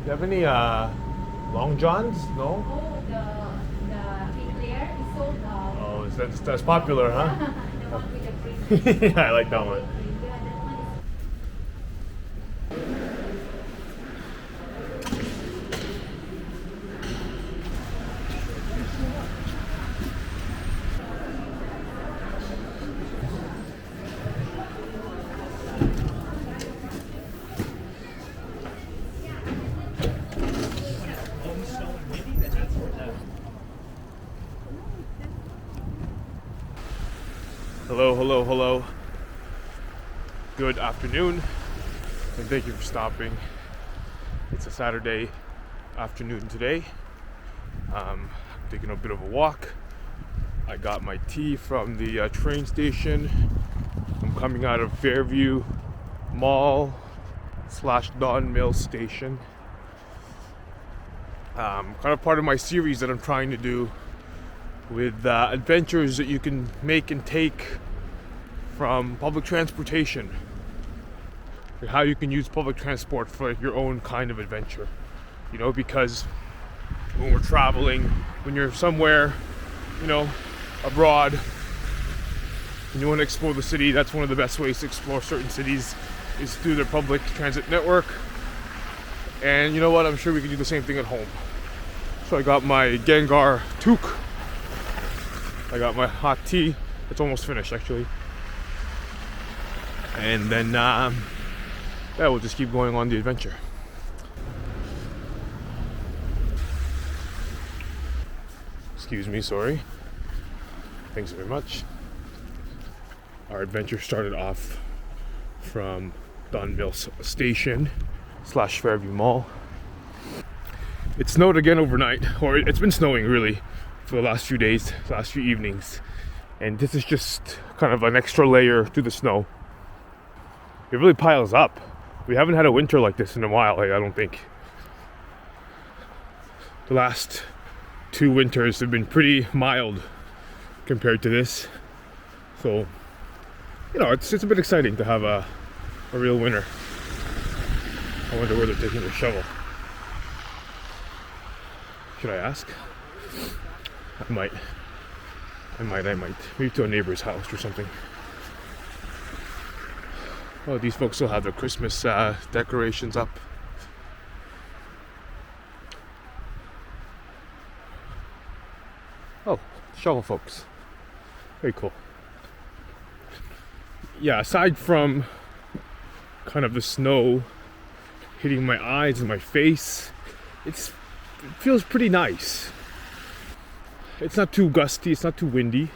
you have any long johns? No? Oh, the eclair is sold out. Oh, that's popular, huh? The one with the green. Yeah, I like that one. Yeah, that one is. Hello. Good afternoon, and thank you for stopping. It's a Saturday afternoon today. Taking a bit of a walk. I got my tea from the train station. I'm coming out of Fairview Mall / Don Mills Station. Kind of part of my series that I'm trying to do with adventures that you can make and take from public transportation. How you can use public transport for your own kind of adventure. You know, because when we're traveling, when you're somewhere, you know, abroad, and you want to explore the city, that's one of the best ways to explore certain cities is through their public transit network. And you know what? I'm sure we can do the same thing at home. So I got my Gengar toque. I got my hot tea. It's almost finished, actually. And then, yeah, we'll just keep going on the adventure. Excuse me, sorry. Thanks very much. Our adventure started off from Don Mills Station / Fairview Mall. It snowed again overnight, or it's been snowing really for the last few days, last few evenings. And this is just kind of an extra layer to the snow. It really piles up. We haven't had a winter like this in a while, I don't think. The last 2 winters have been pretty mild compared to this. So, you know, it's a bit exciting to have a real winter. I wonder where they're taking their shovel. Should I ask? I might. Maybe to a neighbor's house or something. Oh, these folks still have their Christmas decorations up. Oh, shovel folks. Very cool. Yeah, aside from kind of the snow hitting my eyes and my face, it feels pretty nice. It's not too gusty, it's not too windy.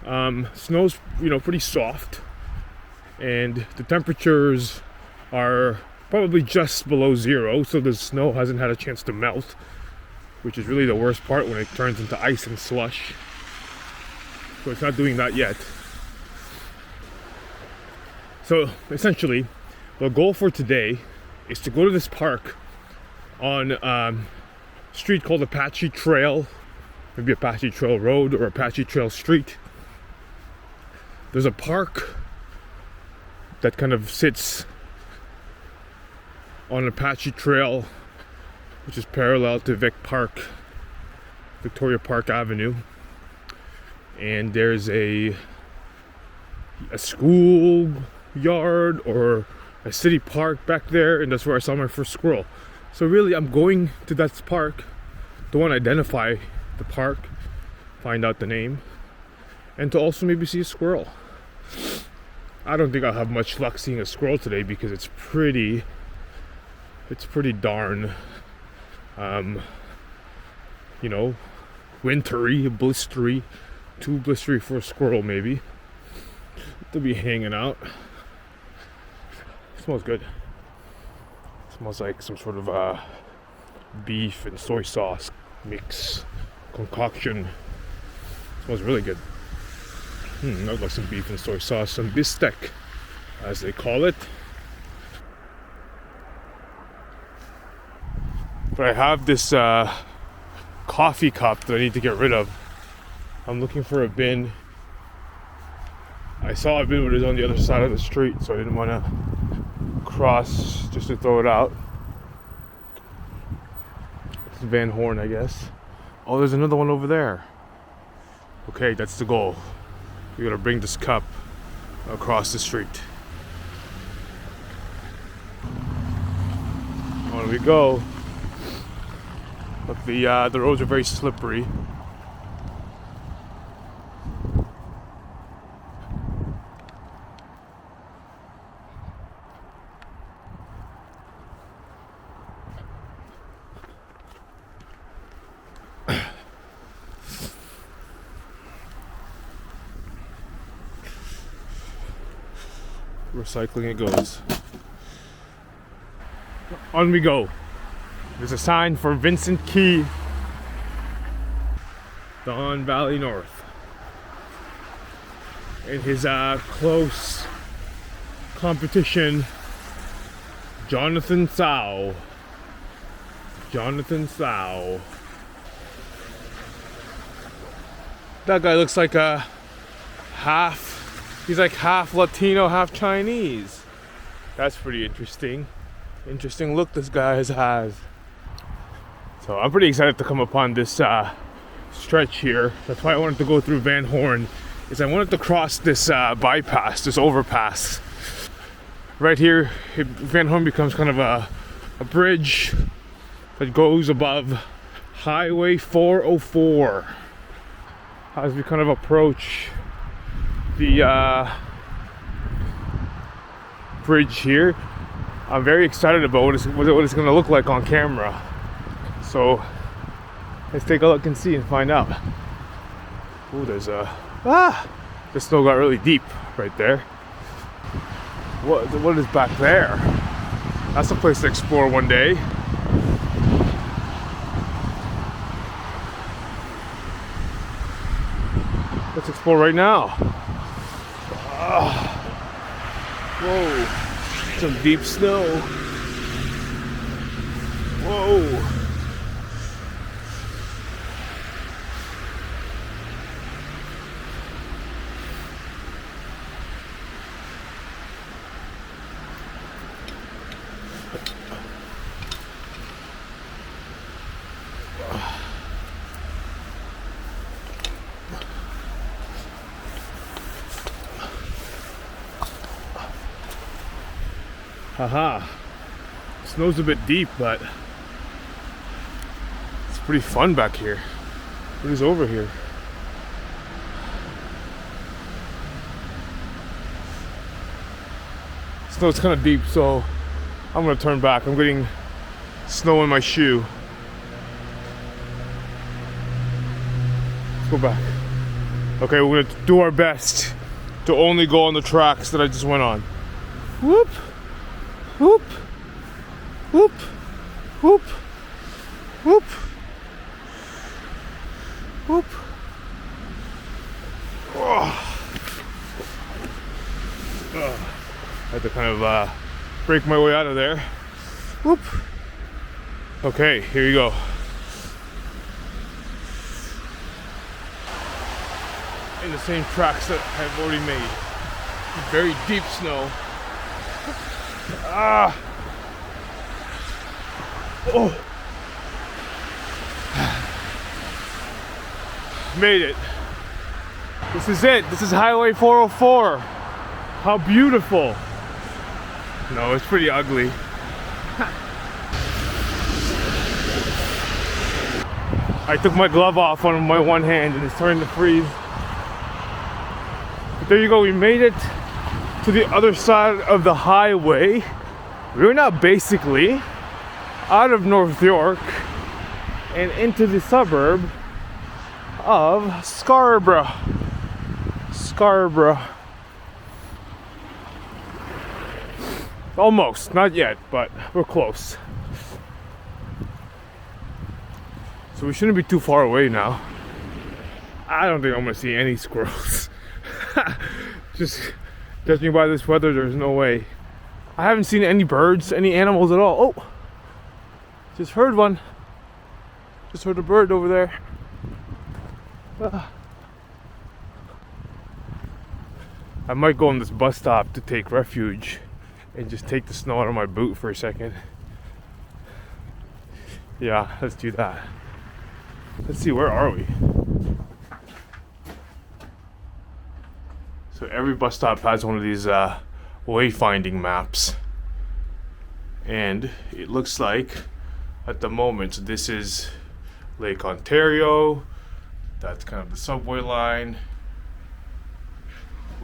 Snow's, you know, pretty soft. And the temperatures are probably just below 0, so the snow hasn't had a chance to melt, which is really the worst part when it turns into ice and slush. So it's not doing that yet. So essentially, the goal for today is to go to this park on a street called Apache Trail, maybe Apache Trail Road or Apache Trail Street. There's a park that kind of sits on Apache Trail, which is parallel to Victoria Park Avenue. And there's a school yard or a city park back there, and that's where I saw my first squirrel. So really, I'm going to that park to want to identify the park, find out the name, and to also maybe see a squirrel. I don't think I'll have much luck seeing a squirrel today because it's pretty darn, you know, wintry, blistery, too blistery for a squirrel maybe. They'll be hanging out. It smells good. It smells like some sort of beef and soy sauce mix concoction. It smells really good. I'd like some beef and soy sauce, some bistec, as they call it. But I have this coffee cup that I need to get rid of. I'm looking for a bin. I saw a bin, but it was on the other side of the street, so I didn't want to cross just to throw it out. Van Horn, I guess. Oh, there's another one over there. Okay, that's the goal. We gotta bring this cup across the street. On we go. Look, the roads are very slippery. Recycling it goes. On we go. There's a sign for Vincent Key, Don Valley North, and his close competition, Jonathan Sow. Jonathan Sow. That guy looks like a he's like half Latino, half Chinese. That's pretty interesting. Interesting look this guy has. So I'm pretty excited to come upon this stretch here. That's why I wanted to go through Van Horn, is I wanted to cross this bypass, this overpass. Right here, Van Horn becomes kind of a bridge that goes above Highway 404 as we kind of approach the bridge here. I'm very excited about what it's going to look like on camera. So let's take a look and see and find out. Oh, there's the snow got really deep right there. What is back there? That's a place to explore one day. Let's explore right now. Whoa, some deep snow. Whoa. Haha. Snow's a bit deep, but it's pretty fun back here. What is over here? Snow's kind of deep, so I'm gonna turn back. I'm getting snow in my shoe. Let's go back. Okay, we're gonna do our best to only go on the tracks that I just went on. Whoop! Whoop! Whoop! Whoop! Whoop! Whoop! Oh. I had to kind of break my way out of there. Whoop! Okay, here you go. In the same tracks that I've already made. Very deep snow. Ah! Oh! Made it. This is it. This is Highway 404. How beautiful. No, it's pretty ugly. I took my glove off on my one hand and it's starting to freeze. But there you go, we made it to the other side of the highway. We're now basically out of North York and into the suburb of Scarborough. Scarborough. Almost, not yet, but we're close. So we shouldn't be too far away now. I don't think I'm gonna see any squirrels. Just judging by this weather, there's no way. I haven't seen any birds, any animals at all. Oh, just heard one. Just heard a bird over there. I might go on this bus stop to take refuge and just take the snow out of my boot for a second. Yeah, let's do that. Let's see, where are we? So every bus stop has one of these wayfinding maps. And it looks like at the moment this is Lake Ontario. That's kind of the subway line.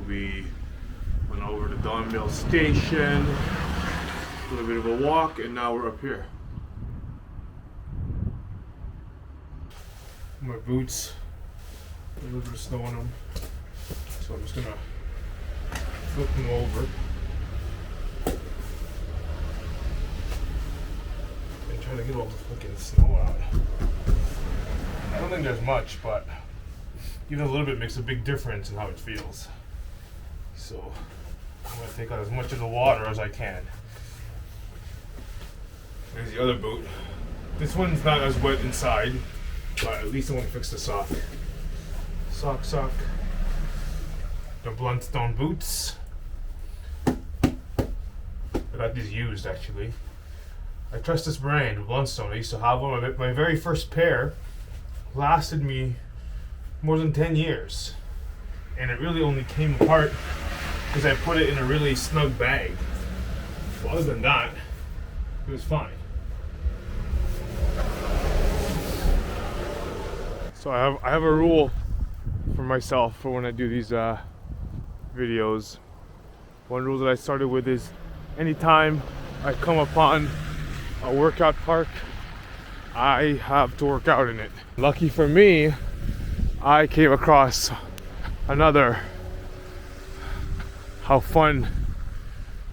We went over to Don Mill Station, a little bit of a walk, and now we're up here. My boots, a little bit of snow on them, so I'm just gonna flip them over and try to get all the fucking snow out. I don't think there's much, but even a little bit makes a big difference in how it feels. So I'm gonna take out as much of the water as I can. There's the other boot. This one's not as wet inside, but at least I want to fix the sock. Sock. The Bluntstone boots. I got these used actually. I trust this brand, Bluntstone. I used to have one. My very first pair lasted me more than 10 years. And it really only came apart because I put it in a really snug bag. Well, other than that, it was fine. So I have a rule for myself for when I do these videos. One rule that I started with is anytime I come upon a workout park, I have to work out in it. Lucky for me, I came across another. How fun,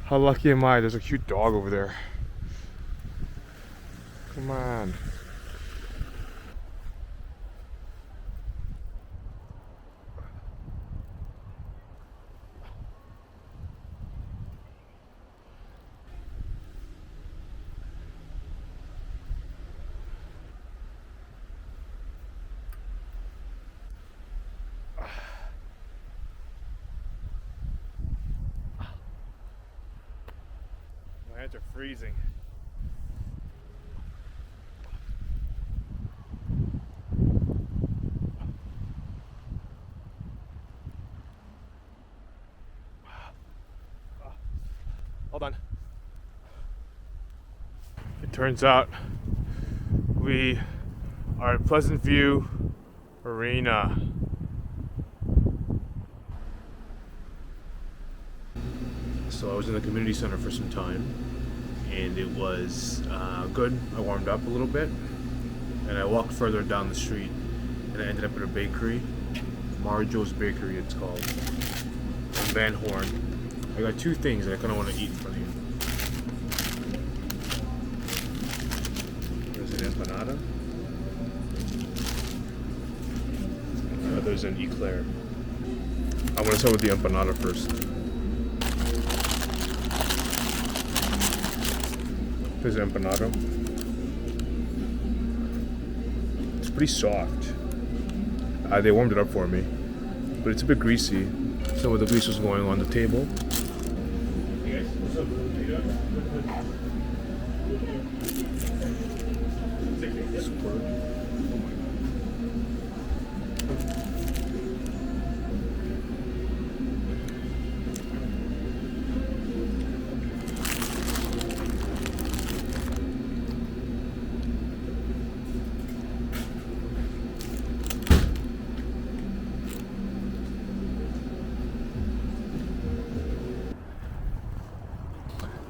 how lucky am I? There's a cute dog over there. Come on. My hands are freezing. Hold on. It turns out we are at Pleasant View Arena. So I was in the community center for some time, and it was good. I warmed up a little bit, and I walked further down the street, and I ended up at a bakery, Marjo's Bakery it's called, in Van Horn. I got two things that I kind of want to eat in front of you. There's an empanada. There's an eclair. I want to start with the empanada first. There's an empanada. It's pretty soft. They warmed it up for me, but it's a bit greasy. Some of the grease was going on the table. Hey guys, what's up? How you doing?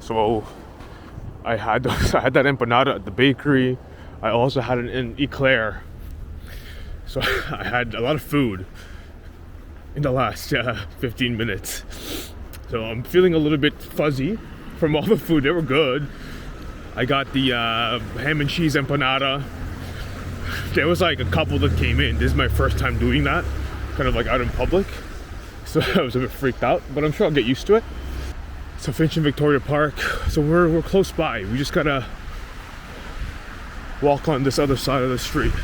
So I had that empanada at the bakery. I also had an eclair. So I had a lot of food in the last 15 minutes. So I'm feeling a little bit fuzzy from all the food. They were good. I got the ham and cheese empanada. There was like a couple that came in. This is my first time doing that, kind of like out in public. So I was a bit freaked out, but I'm sure I'll get used to it. So Finch and Victoria Park. So we're close by. We just gotta walk on this other side of the street.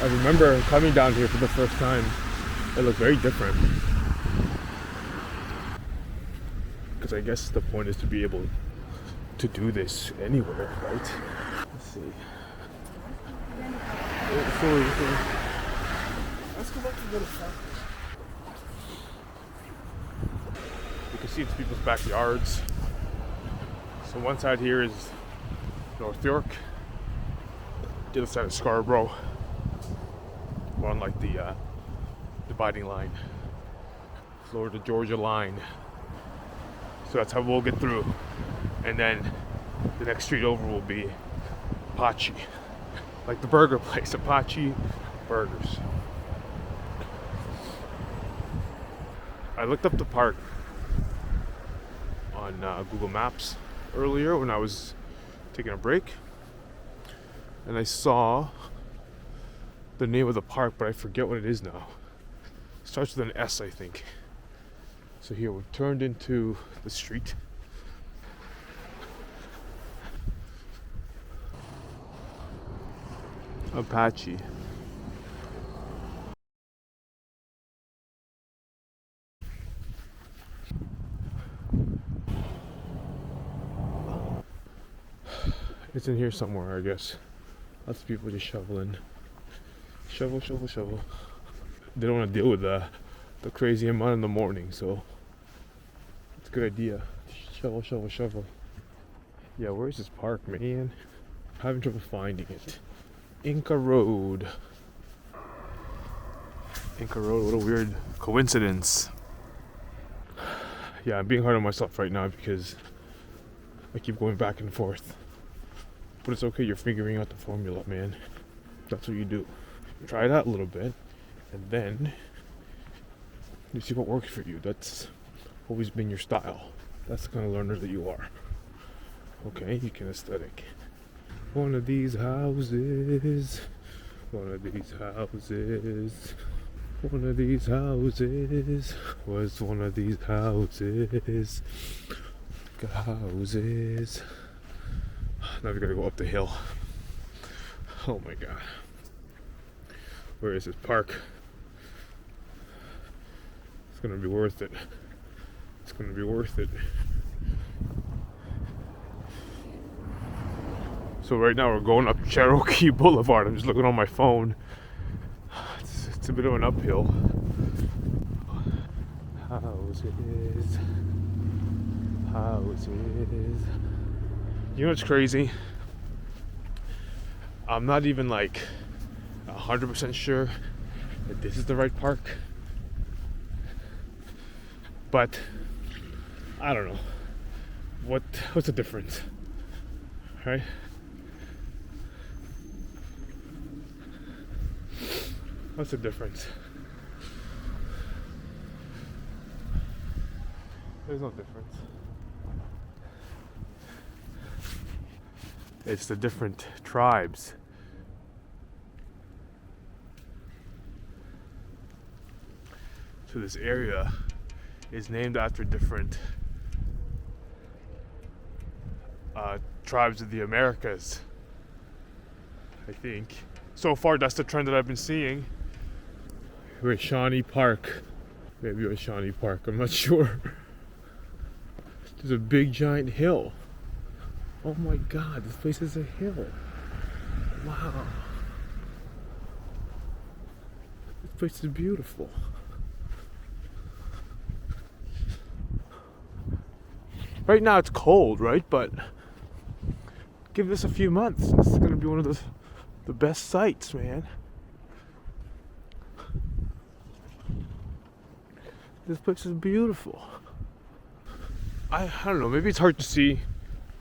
I remember coming down here for the first time. It looked very different. Because I guess the point is to be able to do this anywhere, right? Let's see. Sorry. Let's go back to the park. You can see it's people's backyards. So one side here is North York. The other side is Scarborough. We're on like the dividing line. Florida-Georgia line. So that's how we'll get through. And then the next street over will be Apache. Like the burger place, Apache Burgers. I looked up the park on Google Maps earlier when I was taking a break. And I saw the name of the park, but I forget what it is now. It starts with an S, I think. So here we've turned into the street. Apache. It's in here somewhere, I guess. Lots of people just shoveling. Shovel. They don't want to deal with the crazy amount in the morning, so it's a good idea. Shovel. Yeah, where's this park, man? I'm having trouble finding it. Inca Road, what a weird coincidence. Yeah, I'm being hard on myself right now because I keep going back and forth. But it's okay, you're figuring out the formula, man. That's what you do. Try it out a little bit, and then you see what works for you. That's always been your style. That's the kind of learner that you are. Okay, you can aesthetic. One of these houses. Was one of these houses. Got houses. Now we gotta go up the hill. Oh my god. Where is this park? It's gonna be worth it. So right now we're going up Cherokee Boulevard. I'm just looking on my phone. It's a bit of an uphill. Houses. You know what's crazy? I'm not even like 100% sure that this is the right park. But I don't know. What's the difference? Right? What's the difference? There's no difference. It's the different tribes. So this area is named after different tribes of the Americas, I think. So far, that's the trend that I've been seeing. We're at Shawnee Park. Maybe we're at Shawnee Park, I'm not sure. There's a big giant hill. Oh my god, this place is a hill. Wow. This place is beautiful. Right now it's cold, right? But give this a few months. This is gonna be one of the best sights, man. This place is beautiful. I don't know, maybe it's hard to see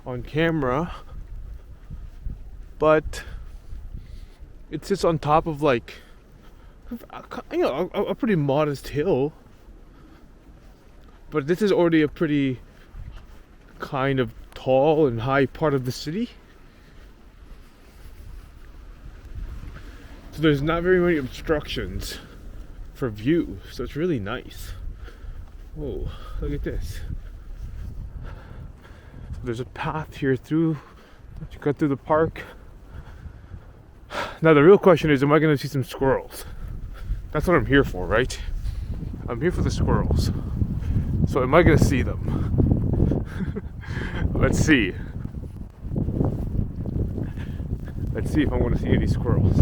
on camera, but it sits on top of like, you know, a pretty modest hill. But this is already a pretty kind of tall and high part of the city. So there's not very many obstructions for view, so it's really nice. Whoa, look at this. There's a path here through, you cut through the park. Now the real question is, am I gonna see some squirrels? That's what I'm here for, right? I'm here for the squirrels. So am I gonna see them? Let's see. Let's see if I'm going to see any squirrels.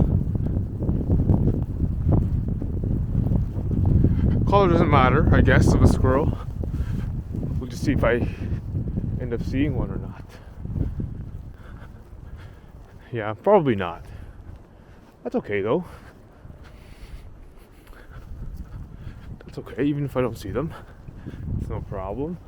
Color doesn't matter, I guess, of a squirrel. We'll just see if I end up seeing one or not. Yeah, probably not. That's okay though. That's okay, even if I don't see them. It's no problem.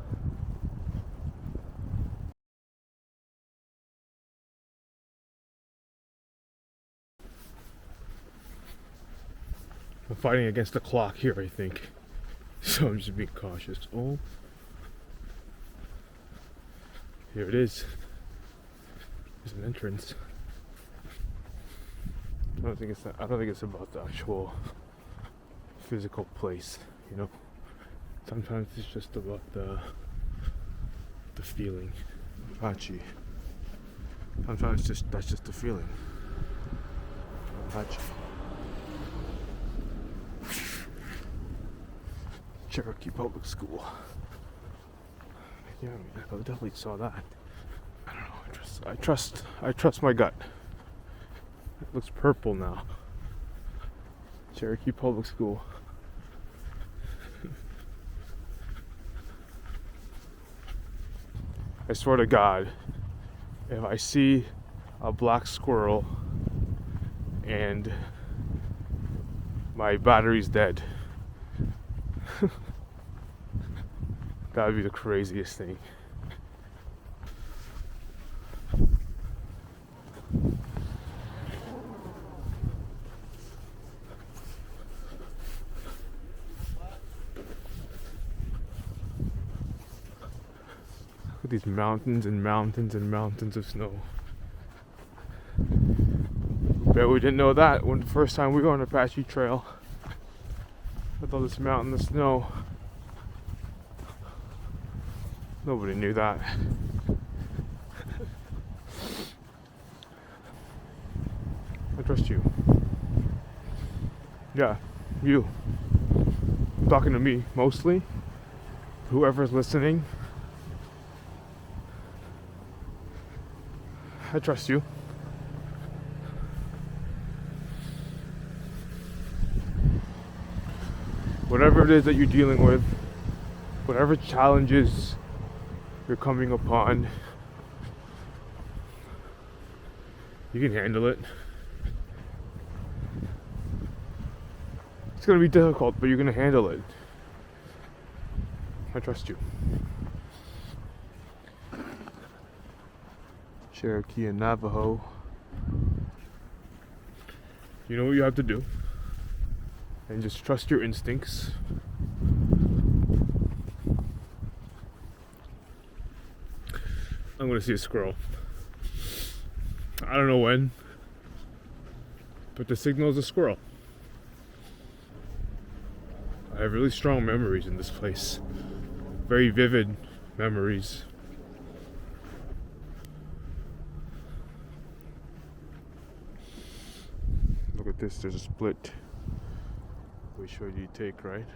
I'm fighting against the clock here, I think. So I'm just being cautious. Oh. Here it is. There's an entrance. I don't think it's about the actual physical place, you know. Sometimes it's just about the feeling. Apache. Sometimes that's just the feeling. Apache. Cherokee Public School. Yeah, I definitely saw that. I don't know. I trust my gut. It looks purple now. Cherokee Public School. I swear to God, if I see a black squirrel and my battery's dead, that would be the craziest thing. Look at these mountains and mountains and mountains of snow. Bet we didn't know that when the first time we were on Apache Trail. With all this mountain of snow. Nobody knew that. I trust you. Yeah, you. Talking to me mostly. Whoever's listening. I trust you. Whatever it is that you're dealing with, whatever challenges you're coming upon, you can handle it. It's gonna be difficult, but you're gonna handle it. I trust you. Cherokee and Navajo. You know what you have to do. And just trust your instincts. I'm gonna see a squirrel. I don't know when, but the signal is a squirrel. I have really strong memories in this place. Very vivid memories. Look at this, there's a split. Which way do you take, right?